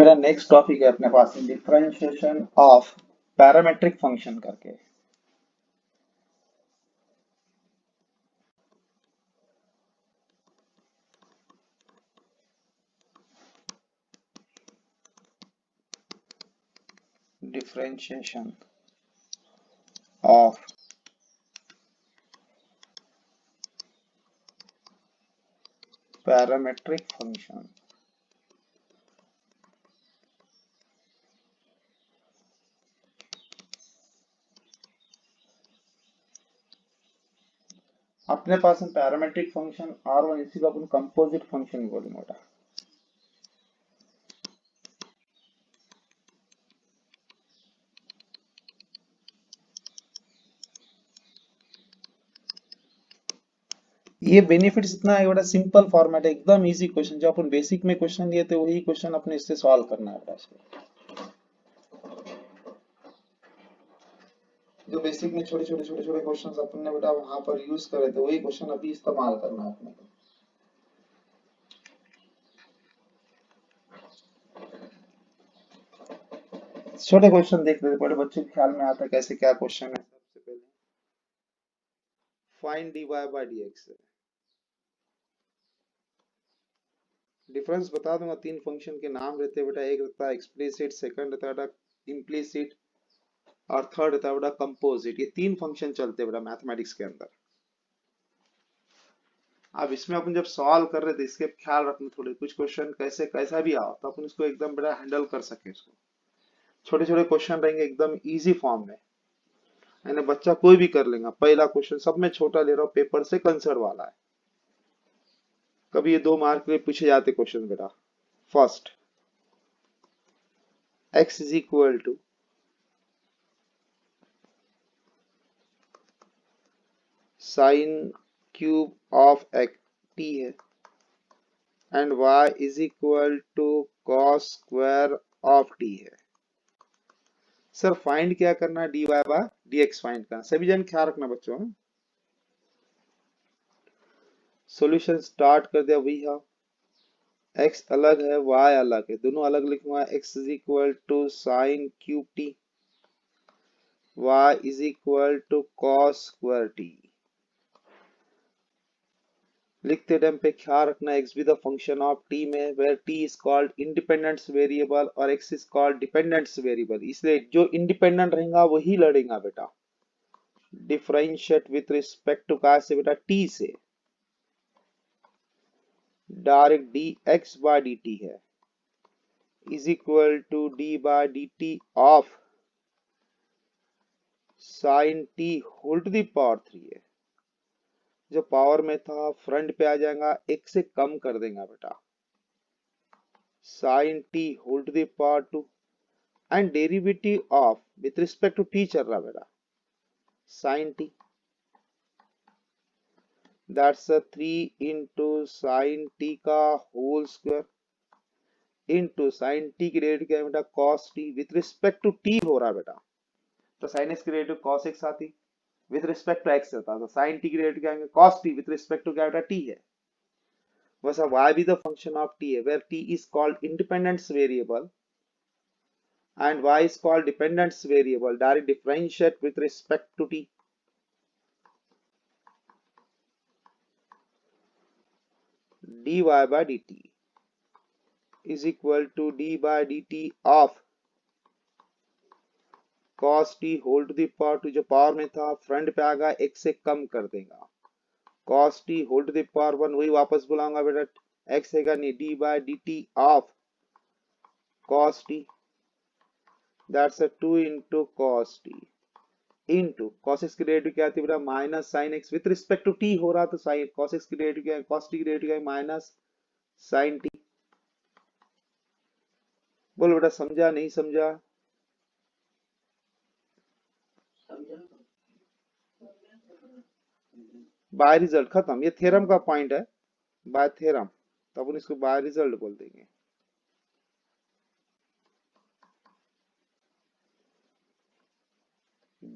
मेरा next topic है अपने पास डिफरेंशिएशन ऑफ पैरामेट्रिक फंक्शन करके। Differentiation of parametric function. अपने पास पैरामेट्रिक फंक्शन R1 इसी को अपन कंपोजिट फंक्शन बोलेंगे बेटा। ये बेनिफिट्स इतना है बेटा, सिंपल फॉर्मेट है, एकदम इजी क्वेश्चन। जो अपन बेसिक में क्वेश्चन लिए थे वही क्वेश्चन अपने इससे सॉल्व करना है बेटा। इसको जो बेसिक में छोटे छोटे क्वेश्चंस अपन ने बेटा वहां पर यूज करे थे वही क्वेश्चन अभी इस्तेमाल करना है अपने को। छोटे क्वेश्चन देख लेते, बड़े बच्चे के ख्याल में आता है कैसे क्या क्वेश्चन है। सबसे पहले फाइंड dy बाय dx है। डिफरेंस बता दूंगा, तीन फंक्शन के नाम रहते हैं बेटा। एक रहता है एक्सप्लिसिट, सेकंड रहता है बेटा इम्प्लिसिट, और थर्ड रहता है बेटा कंपोजिट। ये तीन फंक्शन चलते हैं बेटा मैथमेटिक्स के अंदर। अब इसमें अपन जब सॉल्व कर रहे थे इसके ख्याल रखना, थोड़े कुछ क्वेश्चन कैसे कैसा भी आओ तो अपन इसको एकदम बेटा हैंडल कर सके। इसको छोटे छोटे क्वेश्चन रहेंगे एकदम इजी फॉर्म में, यानी बच्चा कोई भी कर लेगा। पहला क्वेश्चन सब में छोटा ले रहा हूँ, पेपर से कंसर्न वाला है। कभी ये 2 मार्क में पूछे जाते क्वेश्चन बेटा। First, x is equal to sine cube of x t है, and y is equal to cos square of t है। सर फाइंड क्या करना है? dy बाय dx फाइंड करना। सभी जन ख्याल रखना बच्चों। सॉल्यूशन स्टार्ट कर दिया। वी हैव x अलग है, y अलग है, दोनों अलग लिखूंगा। x is equal to sine cube t, y is equal to cos square t। लिखते टाइम पे ख्याल रखना x भी द फंक्शन ऑफ t में, where t is called independence variable और x is called dependence variable. इसलिए जो independent रहेगा वही लड़ेगा बेटा। डिफरेंशिएट विथ रिस्पेक्ट टू कहा से बेटा? t से। डायरेक्ट dx बाय dt है is equal to d by dt of sine t whole to the power 3 है। जो पावर में था फ्रंट पे आ जाएगा, एक से कम कर देगा बेटा। Sine t whole to the power 2 and derivative of with respect to t चल रहा बेटा, sine t। That's 3 into sine t का whole square into sine t की डेरिवेटिव क्या है बेटा? cos t। With respect to t हो रहा बेटा, तो साइन x की डेरिवेटिव cos x आती, विथ रिस्पेक्ट टू x रहता, तो साइन t की डेरिवेटिव क्या है? cos t। With respect to क्या बेटा? t है। वैसा y भी द फंक्शन ऑफ t है, where t is called independence variable and y is called dependence variable. Direct differentiate with respect to t. dy by dt is equal to d by dt of cos t whole to the power 2। जो power में था front पे आगा, एक से कम कर देगा। cos t whole to the power 1 वही वापस बुलाऊंगा बेटा, x है नहीं, d by dt of cos t, that's a 2 into cos t into cos x की डेरिवेटिव क्या आती है बेटा? Minus sine x। With respect to t हो रहा तो साइन cos x की डेरिवेटिव क्या है? cos t की डेरिवेटिव क्या है? Minus sine t। बोलो बेटा, समझा नहीं समझा? बाय रिजल्ट खत्म। ये थ्योरम का पॉइंट है, बाय थ्योरम, तो अपन इसको बाय रिजल्ट बोल देंगे।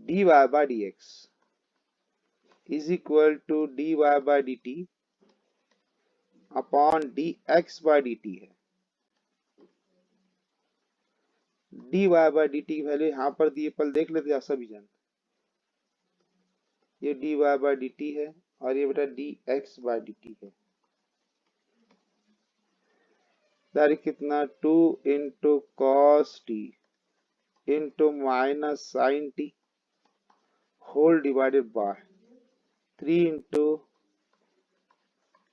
dy by dx is equal to dy by dt upon dx by dt है। D y by d t की वैल्यू यहाँ पर दी है, पहले देख लेते हैं सभी जन। ये d y by d t है और ये बेटा d x by d t है। तारीख कितना 2 into cos t into minus sine t whole divided by 3 into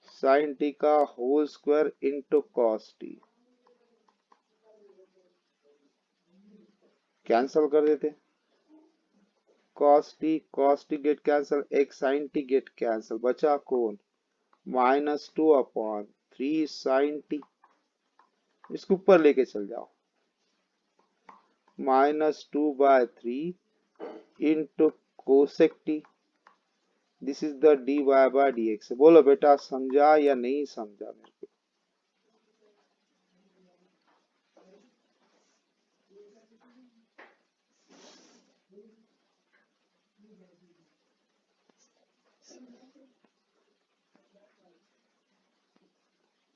sine t का whole square into cos t. Cancel कर देते, कॉस टी गेट कैंसल, एक साइन टी गेट कैंसल, बचा कौन -2/3 sign T. इसको ऊपर लेके चल जाओ, -2/3 into cosec t, this is the d y by d x. बोलो बेटा समझा या नहीं समझा मेरे को?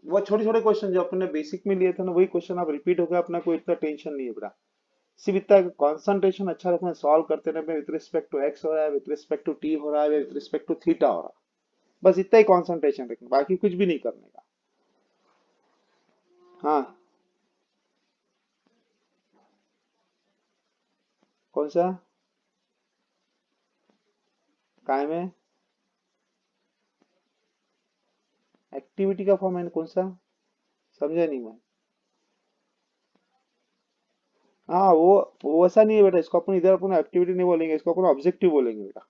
वो छोटे छोटे क्वेश्चन जो अपने बेसिक में लिए थे ना, वही क्वेश्चन आप रिपीट हो गया अपना, कोई इतना टेंशन नहीं है बेटा। सिर्फ इतना कंसंट्रेशन अच्छा रखना, सॉल्व करते रहना, विद रिस्पेक्ट टू एक्स हो रहा है, विद रिस्पेक्ट टू टी हो रहा है, विद रिस्पेक्ट टू थीटा हो रहा है, बस इतना ही कंसंट्रेशन रखना, बाकी कुछ भी नहीं करने का। हाँ, कौन सा काय में एक्टिविटी का फॉर्म है, कौन सा समझा नहीं मैं। हाँ वो वैसा नहीं है बेटा, इसको अपन इधर अपन एक्टिविटी नहीं बोलेंगे, इसको अपन ऑब्जेक्टिव बोलेंगे बेटा।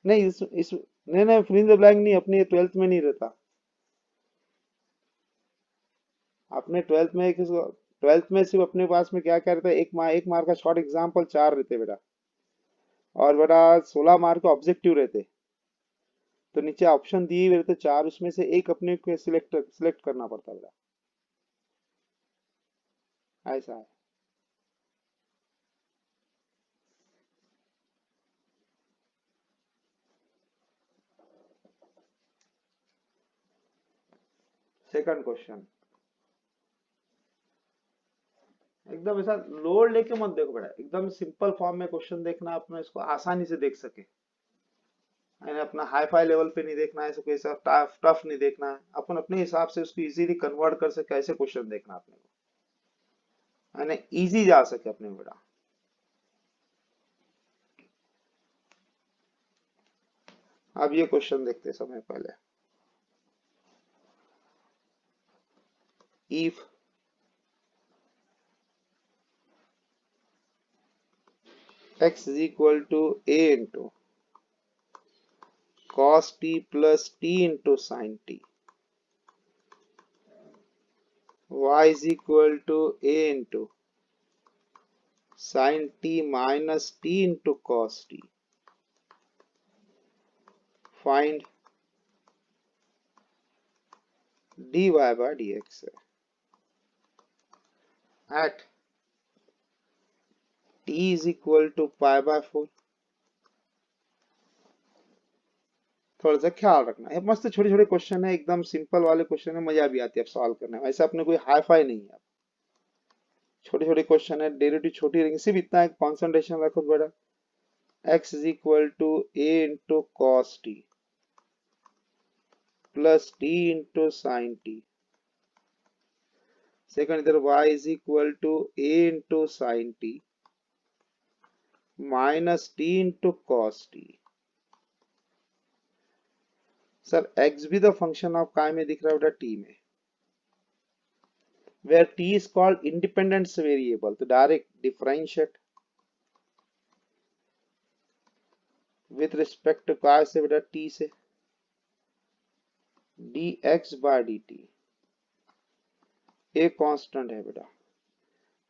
नहीं इस नहीं नहीं, फिल इन द ब्लैंक नहीं, अपने 12th में नहीं रहता। अपने 12th में सिर्फ अपने पास में क्या क्या रहता है, एक मार्क का शॉर्ट एग्जाम्पल 4 रहते बेटा, और बेटा 16 मार्क के ऑब्जेक्टिव रहते। तो नीचे ऑप्शन दिए हुए रहते 4, उसमें से एक अपने को सिलेक्ट करना पड़ता बेटा, ऐसा है। सेकंड क्वेश्चन एकदम ऐसा लोड लेके मत देखो बेटा, एकदम सिंपल फॉर्म में क्वेश्चन देखना, अपना इसको आसानी से देख सके, यानी अपना हाई फाई लेवल पे नहीं देखना है, इसको ऐसा टफ टफ नहीं देखना है, अपन अपने हिसाब से उसको इजीली कन्वर्ट कर सके, ऐसे क्वेश्चन देखना अपने को, यानी इजी जा सके अपने बेटा। अब ये क्वेश्चन देखते समय पहले, if x is equal to a into cos t plus t into sin t, y is equal to a into sin t minus t into cos t, find dy by dx at t is equal to pi/4। थोड़ा सा ख्याल रखना है, मस्त छोटे छोटे question है, एकदम सिंपल वाले क्वेश्चन है, मजा भी आती है सॉल्व करने में, ऐसा अपने कोई हाई फाई नहीं है, छोटे छोटे क्वेश्चन है, डेरिवेटिव छोटी रहेंगी, सिर्फ इतना है कंसंट्रेशन रखो बेटा। x is equal to a into cos t plus t into sin t, second इधर y is equal to a into sin t minus t into cos t। Sir x भी तो फंक्शन ऑफ काय में दिख रहा है बेटा, t में, where t is called independent variable, तो direct differentiate with respect to काय से बेटा, t से, dx by dt एक कांस्टेंट है बेटा,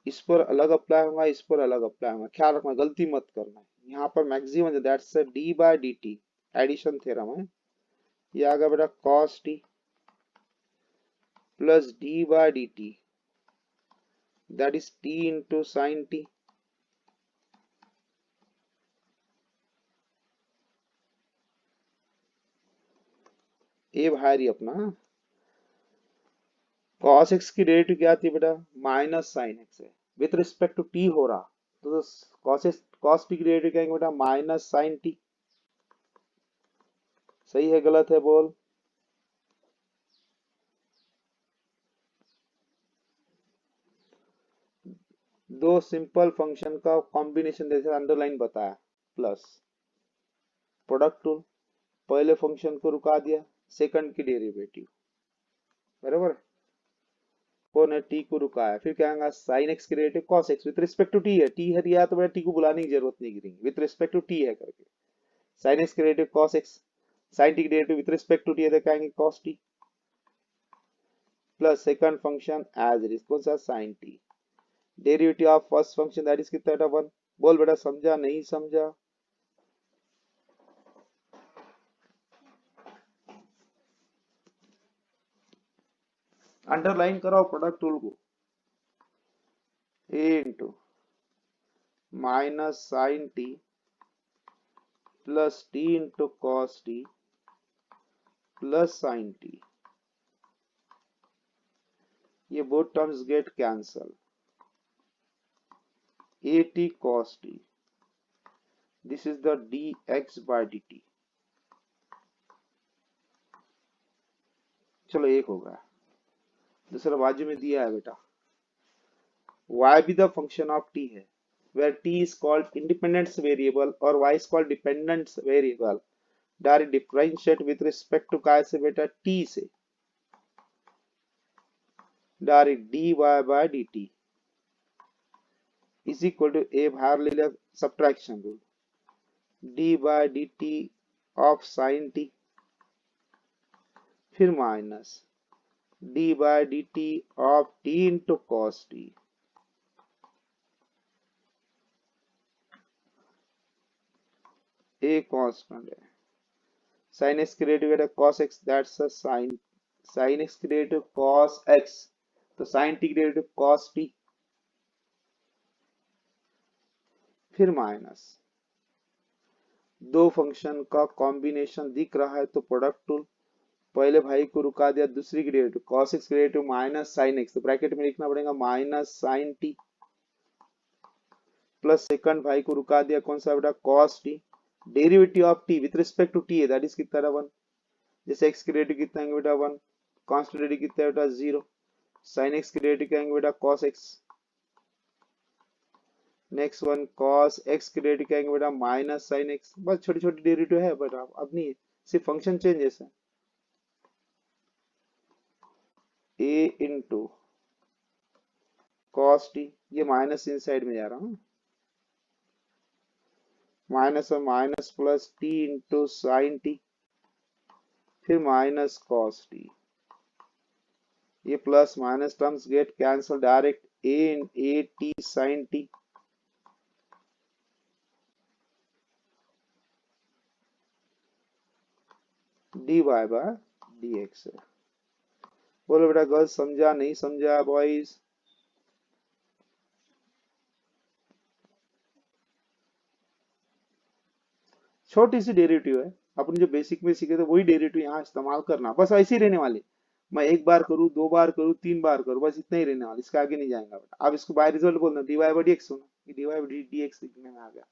इस पर अलग अप्लाई होगा, इस पर अलग अप्लाई होगा, ख्याल रखना, गलती मत करना। यहाँ पर maximum that's d by d t, addition theorem है, ये आ गया बेटा cos t plus d by d t, that is t into sine t, ये भारी अपना, cos x की डेरिवेटिव क्या थी बेटा, माइनस साइन एक्स है, विथ रिस्पेक्ट टू टी हो रहा, तो cos t की डेरिवेटिव क्या है बेटा, माइनस साइन टी। सही है गलत है बोल। दो सिंपल फंक्शन का कॉम्बिनेशन जैसे अंडरलाइन बताया, प्लस प्रोडक्ट टूल, पहले फंक्शन को रुका दिया, सेकंड की डेरिवेटिव, बराबर। कौन है, टी को रुका है, फिर क्या आएगा, साइन एक्स की derivative cos x, with respect to t है, टी है दिया तो बेटा टी को बुलाने की जरूरत नहीं गिरेगी, विद रिस्पेक्ट टू टी है करके, साइन एक्स की derivative cos x, sine t की derivative with respect to t है तो क्या आएंगे, cos t, plus second function as it is, कौन सा, sine t, derivative of first function that is कितना बेटा, वन। बोल बेटा समझा नहीं समझा। अंडरलाइन कराओ प्रोडक्ट टूल को, a into minus sine t plus t into cos t plus sine t, ये both terms get cancel, a t cos t, this is the dx by dt। चलो एक हो गया, दूसरा बाजू में दिया है बेटा, y भी द फंक्शन ऑफ t है, where t is called independent variable और y is called dependent variable, direct differentiate with respect to काय से बेटा, t से, direct dy by dt is equal to, a बाहर ले लिया, subtraction rule, d by dt ऑफ sin t, फिर माइनस d by dt ऑफ t into cos t, a constant है, sin x की डेरिवेटिव है cos x, that's a sin x की डेरिवेटिव cos x, तो sin t की derivative cos t, फिर माइनस दो फंक्शन का कॉम्बिनेशन दिख रहा है तो प्रोडक्ट टूल, पहले भाई को रुका दिया, दूसरी की डेरिवेटिव cos x की डेरिवेटिव माइनस sin x, तो ब्रैकेट में लिखना पड़ेगा minus sin t, plus second भाई को रुका दिया, कौन सा बेटा, cos t, derivative of t with respect to t है, दैट इज कितना रहा, वन, जैसे x की डेरिवेटिव कितना है बेटा, वन, कांस्टेंट डेरिवेटिव कितना है बेटा, जीरो, sin x की डेरिवेटिव क्या है बेटा, cos x, next one cos x की डेरिवेटिव क्या है बेटा, माइनस sin x, बस छोटी छोटी डेरिवेटिव है बेटा, अब नहीं है, सिर्फ फंक्शन चेंजेस है, a इंटू cos t, ये माइनस इन साइड में जा रहा हूँ, माइनस और minus plus t into sine t, फिर माइनस cos t, ये plus minus terms get cancel, direct a t sin t, dy by dx है। बोलो बेटा गर्ल्स समझा नहीं समझा, बॉयज। छोटी सी डेरिवेटिव है, अपने जो बेसिक में सीखे थे वही डेरिवेटिव यहाँ इस्तेमाल करना, बस ऐसे ही रहने वाले, मैं एक बार करूँ, दो बार करूँ, तीन बार करूँ, बस इतना ही रहने वाला, इसके आगे नहीं जाएगा बेटा। आप इसको बाय रिजल्ट बोलना, dy बाई dx होना, ये dy बाई dx लिखने में आ गया।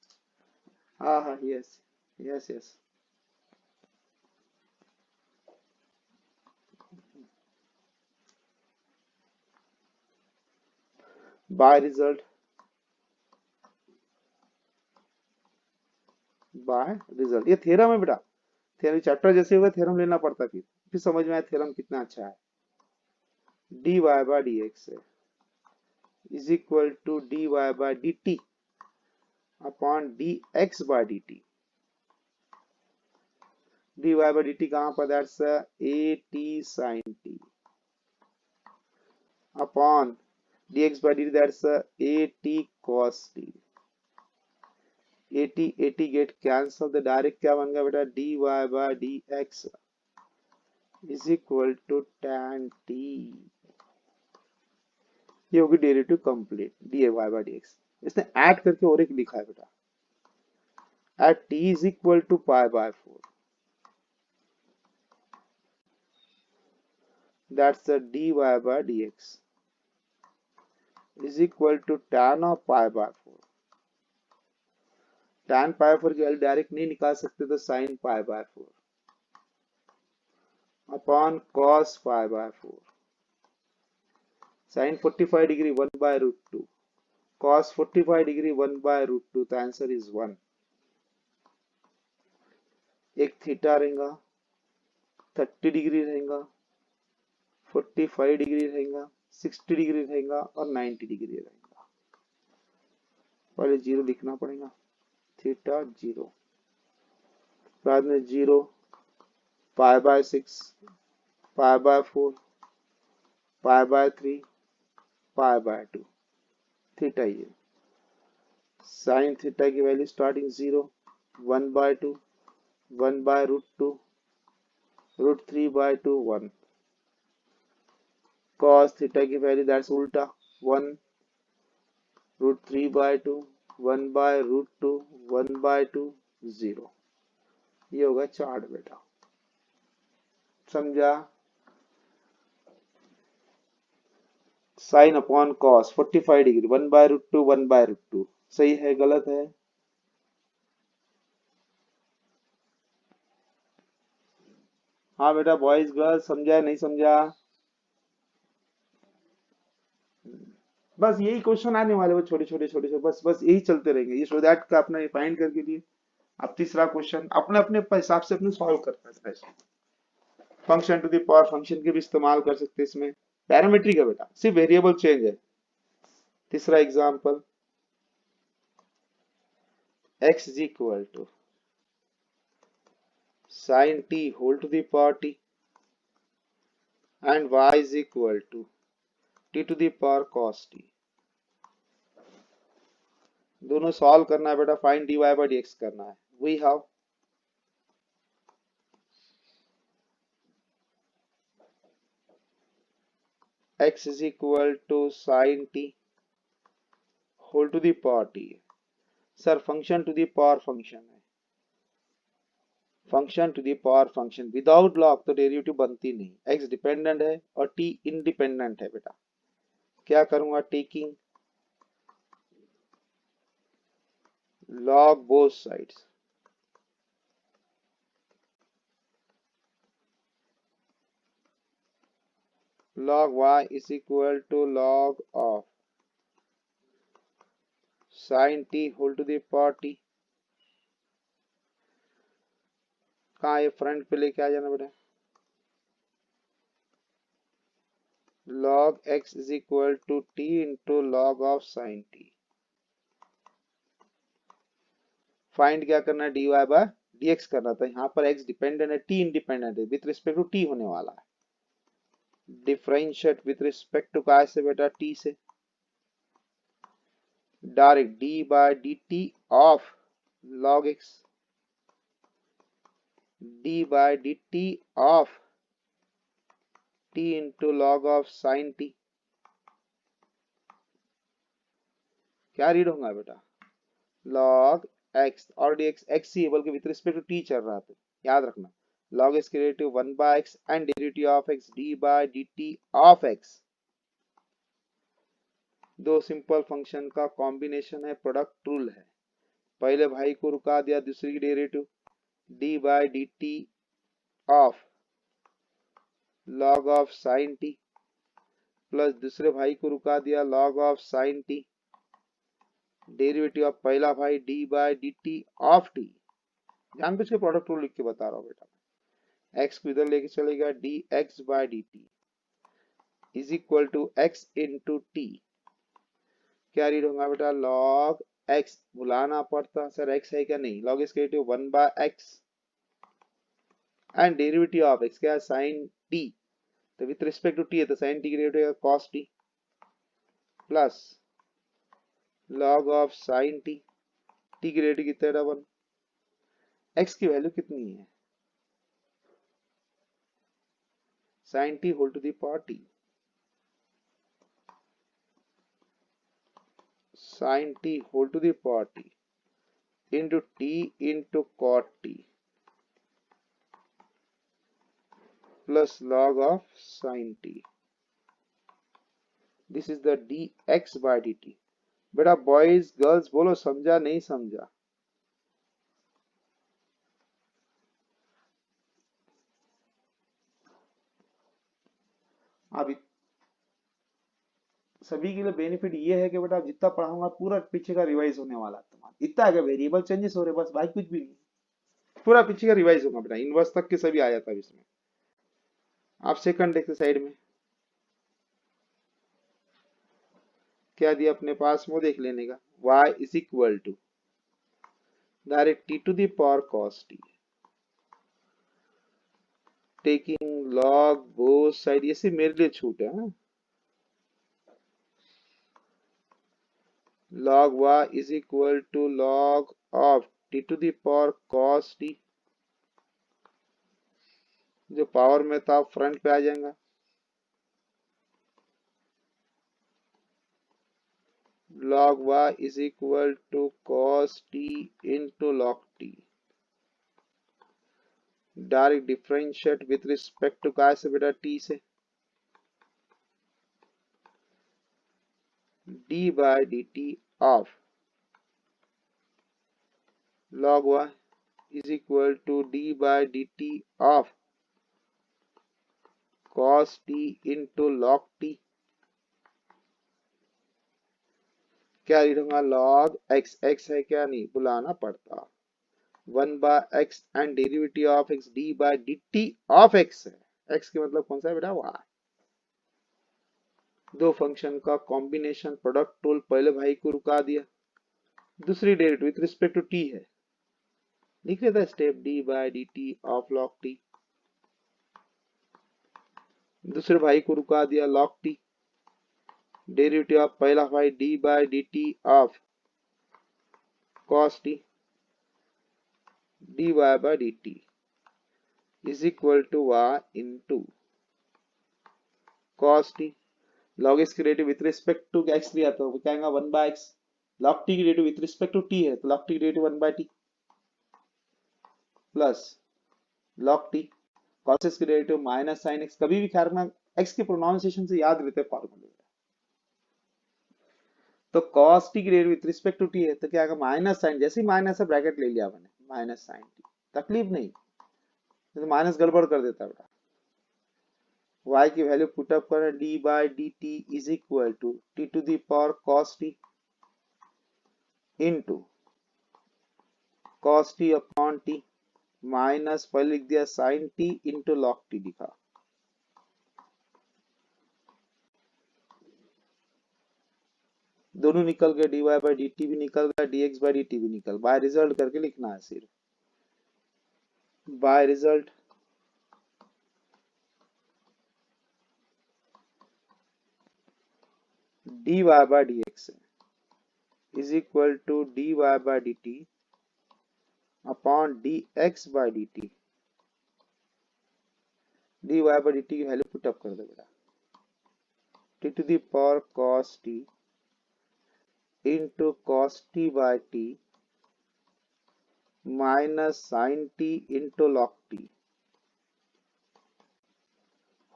हाँ हाँ, yes yes yes, by result, by result, ये थ्योरम है बेटा, थ्योरम चैप्टर जैसे हुए थ्योरम लेना पड़ता, फिर समझ में आया थ्योरम कितना अच्छा है। dy बाय dx है is equal to dy bye dt upon dx by dt, dy bye dt कहाँ पर, दैट्स at sin t अपॉन dx by dt, that's at cos t, at get cancel, तो direct क्या बन गया बेटा, dy by dx is equal to tan t, ये होगी derivative complete, dy by dx। इसने ऐड करके और एक लिखा है बेटा, at t is equal to pi by 4, that's the dy by dx is equal to tan of pi by 4. tan pi 4 की वैल्यू डायरेक्ट नहीं निकाल सकते तो sin pi by 4 upon cos pi by 4. sin 45 degree 1 by root 2, cos 45 degree 1 by root 2, तो answer is 1. एक theta रहेगा, 30 degree रहेगा, 45 degree रहेगा, 60 डिग्री रहेगा और 90 डिग्री रहेगा. पहले जीरो लिखना पड़ेगा, थीटा 0, बाद में 0, pi by 6, pi by 4, pi by 3, pi by 2. Theta ये साइन थीटा की value starting 0, 1 by 2, 1 by root 2, root 3 by 2, 1. cos theta की वैल्यू दैट्स उल्टा 1, root 3 by 2, 1 by root 2, 1 by 2, 0. ये होगा चार्ट बेटा. समझा? Sine upon cos 45 degree 1 by root 2, 1 by root 2. सही है गलत है? हाँ बेटा, बॉयज गर्ल्स समझा नहीं समझा? बस यही क्वेश्चन आने वाले, वो छोटे छोटे छोटे छोटे, बस बस यही चलते रहेंगे. ये सो दैट का अपना फाइंड करके लिए अब तीसरा क्वेश्चन अपने अपने हिसाब से अपने सॉल्व करना है. Function to the power function के भी इस्तेमाल कर सकते हैं इसमें. पैरामीट्रिक है बेटा, सिर्फ वेरिएबल चेंज है. तीसरा example, x is equal to sin t whole to the power t and y is equal to t to the power cos t. दोनों सॉल्व करना है बेटा, फाइंड dy by dx करना है. We have x is equal to sin t whole to the power t. Sir function to the power function है, function to the power function without log तो derivative बनती नहीं. x dependent है और t independent है बेटा. क्या करूंगा, taking log both sides. log y is equal to log of sin t whole to the power t. कहाँ ये फ्रंट पे लेके आ जाना बेटा. log x is equal to t into log of sin t. Find क्या करना है, dy by dx करना था. यहाँ पर x डिपेंडेंट है, t इंडिपेंडेंट है, विथ रिस्पेक्ट टू t होने वाला है. डिफरेंशिएट विथ रिस्पेक्ट टू काय से बेटा, t से. Direct d by dt of log x, d by dt of t into log of sin t. क्या रीड होगा बेटा, log x और dx x ही है बल्कि विथ रिस्पेक्ट टू t चल रहा है. याद रखना log x के derivative 1 by x and derivative of x d by dt of x. दो सिंपल फंक्शन का कॉम्बिनेशन है, प्रोडक्ट रूल है. पहले भाई को रुका दिया, दूसरी की derivative d by dt of log of sin t plus दूसरे भाई को रुका दिया log of sin t, derivative of पहला भाई d by dt ऑफ t. जानबूझ के प्रोडक्ट रूल लिख के बता रहा हूं बेटा. x को इधर लेके चलेगा, dx by dt is equal to x into t. क्या रीड होगा बेटा, log x. बुलाना पड़ता सर x है क्या, नहीं. log x derivative 1 by x and derivative of x क्या है, sin t. तो विथ रिस्पेक्ट टू t है तो sin t की derivative cos t plus log of sin t. t की डेरिवेटिव कितना है, 1. x की वैल्यू कितनी है, sin t whole to the power t. sin t whole to the power t into t into cot t. Plus log of sine t, this is the dx by dt। बेटा boys girls बोलो, समझा नहीं समझा? अब सभी के लिए benefit ये है कि बेटा जितना पढ़ाऊंगा पूरा पीछे का रिवाइज होने वाला है तुम्हारा। इतना है कि वेरिएबल चेंजेस हो रहे बस, भाई कुछ भी नहीं, पूरा पीछे का रिवाइज होगा बेटा। इनवर्स तक के सभी आ जाता है इसमें। आप सेकंड देखते साइड में क्या दिया अपने पास, वो देख लेने का। y is equal to direct t to the power cos t, taking log both side. ये सिर्फ मेरे लिए छूट है, हाँ? log y is equal to log of t to the power cos t, जो पावर में था फ्रंट पे आ जाएगा। log y is equal to cos t into log t, direct differentiate with respect to काय से बेटा, t से। d by dt of log y is equal to d by dt of cos t into log t। क्या लिखूंगा, log x, x है क्या, नहीं बुलाना पड़ता, 1/x and derivative of x d by dt of x है। x के मतलब कौन सा है बेटा, y। दो फंक्शन का कॉम्बिनेशन प्रोडक्ट टूल, पहले भाई को रुका दिया, दूसरी derivative with respect to t है, लिख लेता step d by dt of log t, दूसरे भाई को रुका दिया log t, डेरिवेटिव ऑफ पहला भाई d by dt of cos t dy by dt is equal to y into cos t। log x की derivative with respect to x लिया तो क्या आएगा, 1/x। log t की derivative with respect to t है तो log t की derivative 1/t plus log t cos x की डेरिवेटिव माइनस sin x। कभी भी ख्याल रखना x के प्रोनाउंसिएशन से याद रहते हैं फॉर्मूले। तो cos t की derivative with respect to t है तो क्या आएगा, माइनस साइन, जैसे ही माइनस है ब्रैकेट ले लिया मैंने, माइनस साइन t, तकलीफ नहीं, तो माइनस गड़बड़ कर देता है बेटा। y की वैल्यू पुट अप करें, d by dt is equal to t to the power cos t into cos t upon t minus पहले लिख दिया sin t into log t लिखा। दोनों निकल गए, dy बाय dt भी निकल गया, dx बाय dt भी निकल। बाय रिजल्ट करके लिखना है सिर्फ, by result dy by dx is equal to dy bye dt upon dx by dt। dy bye dt की वैल्यू पुट अप कर दो बेटा, t to the power cos t into cos t by t minus sin t into log t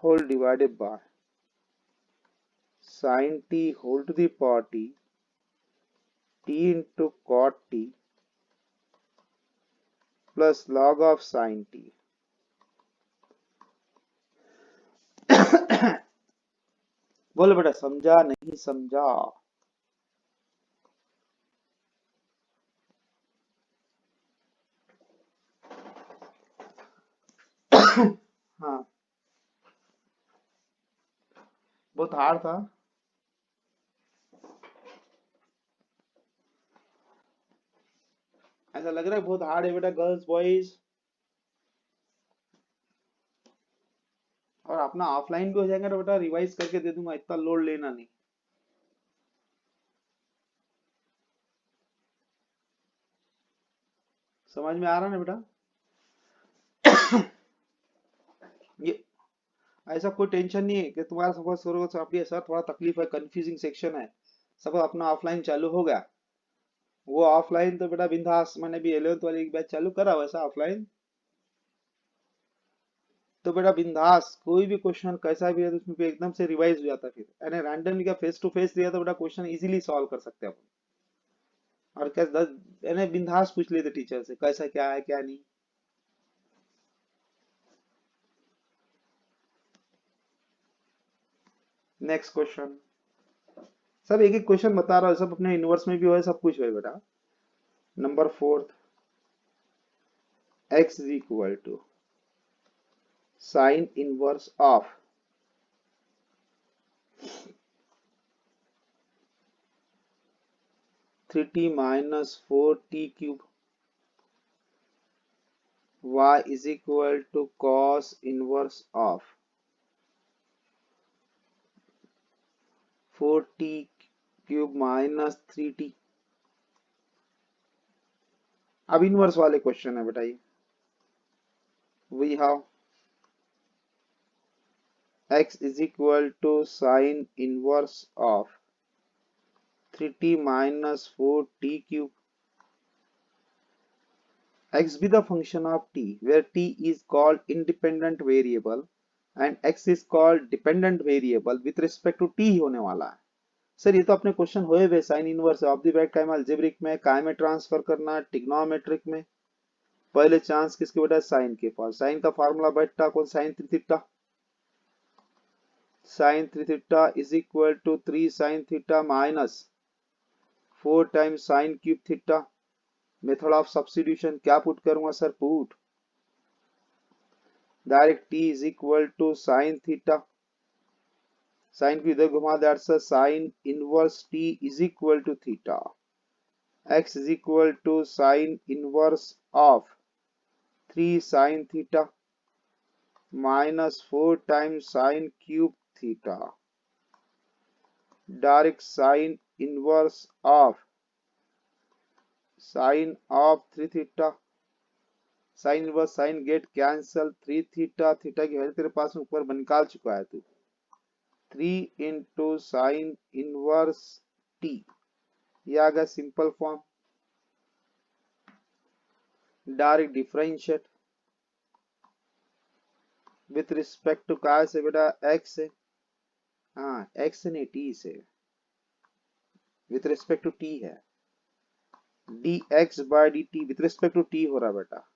whole divided by sin t whole to the power t into cot t plus log of sin t। बोलो बेटा समझा नहीं समझा? हाँ बहुत hard था। ऐसा लग रहा है बहुत हार्ड है बेटा गर्ल्स बॉयज। और अपना ऑफलाइन भी हो जाएगा तो बेटा रिवाइज करके दे दूंगा, इतना लोड लेना नहीं। समझ में आ रहा ना बेटा? ये ऐसा कोई टेंशन नहीं है कि तुम्हारा सपोज करो आपकी सर थोड़ा तकलीफ है, कंफ्यूजिंग सेक्शन है, सपोज अपना ऑफलाइन चालू हो गया, वो ऑफलाइन तो बेटा बिंदास, मैंने भी 11th वाली बैच चालू करा वैसा ऑफलाइन। तो बेटा बिंदास, कोई भी क्वेश्चन कैसा भी है तो उसमें पे एकदम से रिवाइज हो जाता है। फिर यानी रैंडमली का फेस टू फेस दिया तो बेटा क्वेश्चन इजीली सॉल्व कर सकते हैं अपन। और कैसे 10 यानी बिंदास पूछ लेते टीचर से कैसा क्या है क्या नहीं। Next question. सब एक एक क्वेश्चन बता रहा हूँ, सब अपने यूनिवर्स में भी हो, सब कुछ है बेटा। Number fourth, x is equal to sine inverse of 3t minus 4t cube, y is equal to cos inverse of 4t cube minus 3t। अब इनवर्स वाले क्वेश्चन है बेटा ये। We have x is equal to sine inverse of 3t minus 4t cube, x be the function of t where t is called independent variable and x is called dependent variable with respect to t होने वाला है। Sir ये तो अपने question हुए हुए, sine inverse of the bracket का algebraic में, काय में ट्रांसफर करना, ट्रिग्नोमेट्रिक में। पहले चांस किसके बेटा, साइन के पास। साइन का फार्मूला बेटा कौन, sine three theta. Sine three theta is equal to 3 sine theta minus 4 times sine cube theta. Method of substitution क्या पुट करूंगा sir, put direct t is equal to sine theta, sine को इधर घुमा, that's sine inverse t is equal to theta. x is equal to sine inverse of 3 sin theta minus 4 times sine cube theta, direct sine inverse of sine of 3 theta, sine inverse sine gate cancel, 3 theta, theta की value तेरे पास में ऊपर निकाल चुका है तू, 3 into sine inverse T, ये आ गया simple form. Direct differentiate with respect to काय से बेटा, एक्स से, हाँ एक्स ने टी से, विथ रिस्पेक्ट टू टी है, dx by dt with respect to t हो रहा बेटा,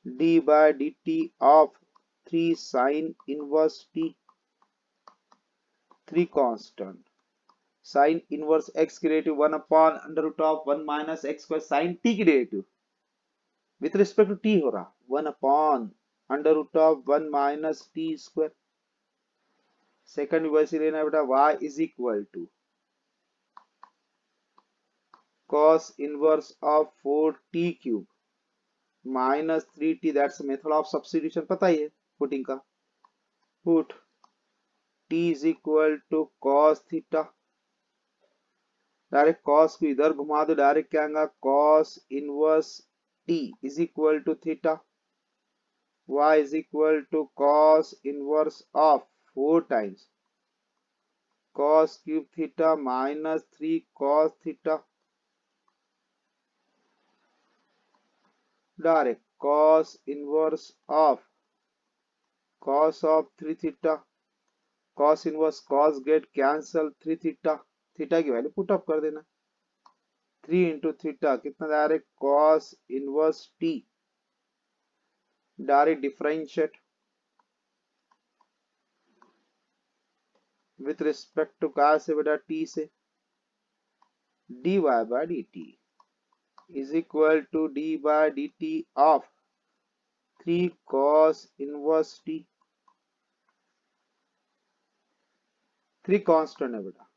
d by dt of 3 sine inverse t, 3 constant, sine inverse x की derivative 1 upon under root of 1 minus x square sine t की derivative with respect to t हो रहा 1 upon under root of 1 minus t square. Second वैसे लेना बेटा, y is equal to cos inverse of 4t cube minus 3t, that's method of substitution, पता ही है putting का, put t is equal to cos theta, direct cos को इधर घुमा दो, डायरेक्ट क्या आएगा, cos inverse t is equal to theta, y is equal to cos inverse of 4 times cos cube theta minus 3 cos theta, direct cos inverse of cos of 3 theta, cos inverse cos get cancel, 3 theta, theta की value put up कर देना, 3 into theta कितना, direct cos inverse t, direct differentiate with respect to काय से बेटा, t से, dy by dt is equal to d by dt of 3 cos inverse t, 3 constant है बेटा,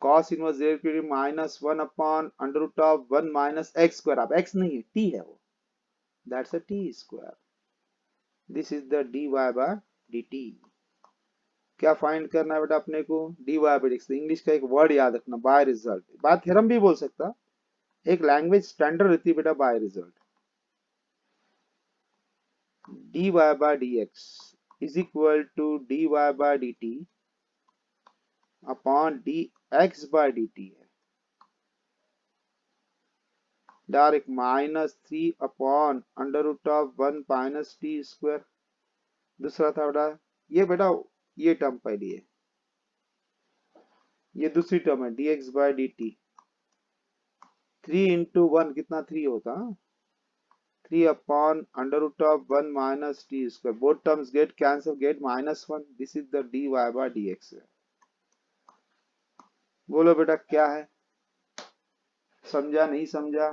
cos inverse derivative minus 1 upon under root of 1 minus x square, अब x नहीं है t है वो, that's a t square, this is the dy by dt। क्या find करना है बेटा अपने को, dy by dt। इंग्लिश का एक वर्ड याद रखना, बाय रिजल्ट, बात थ्योरम भी बोल सकता, एक लैंग्वेज स्टैंडर्ड रहती है बेटा, by result. dy by dx is equal to dy by dt upon dx by dt है, direct minus 3 upon under root of 1 minus t square, दूसरा था बेटा ये टर्म पहली है, ये दूसरी टर्म है dx बाय dt। 3 into 1 कितना 3 होता, 3 upon √1 minus t square, both terms get cancelled, get -1, this is the dy by dx। बोलो बेटा क्या है, समझा नहीं समझा?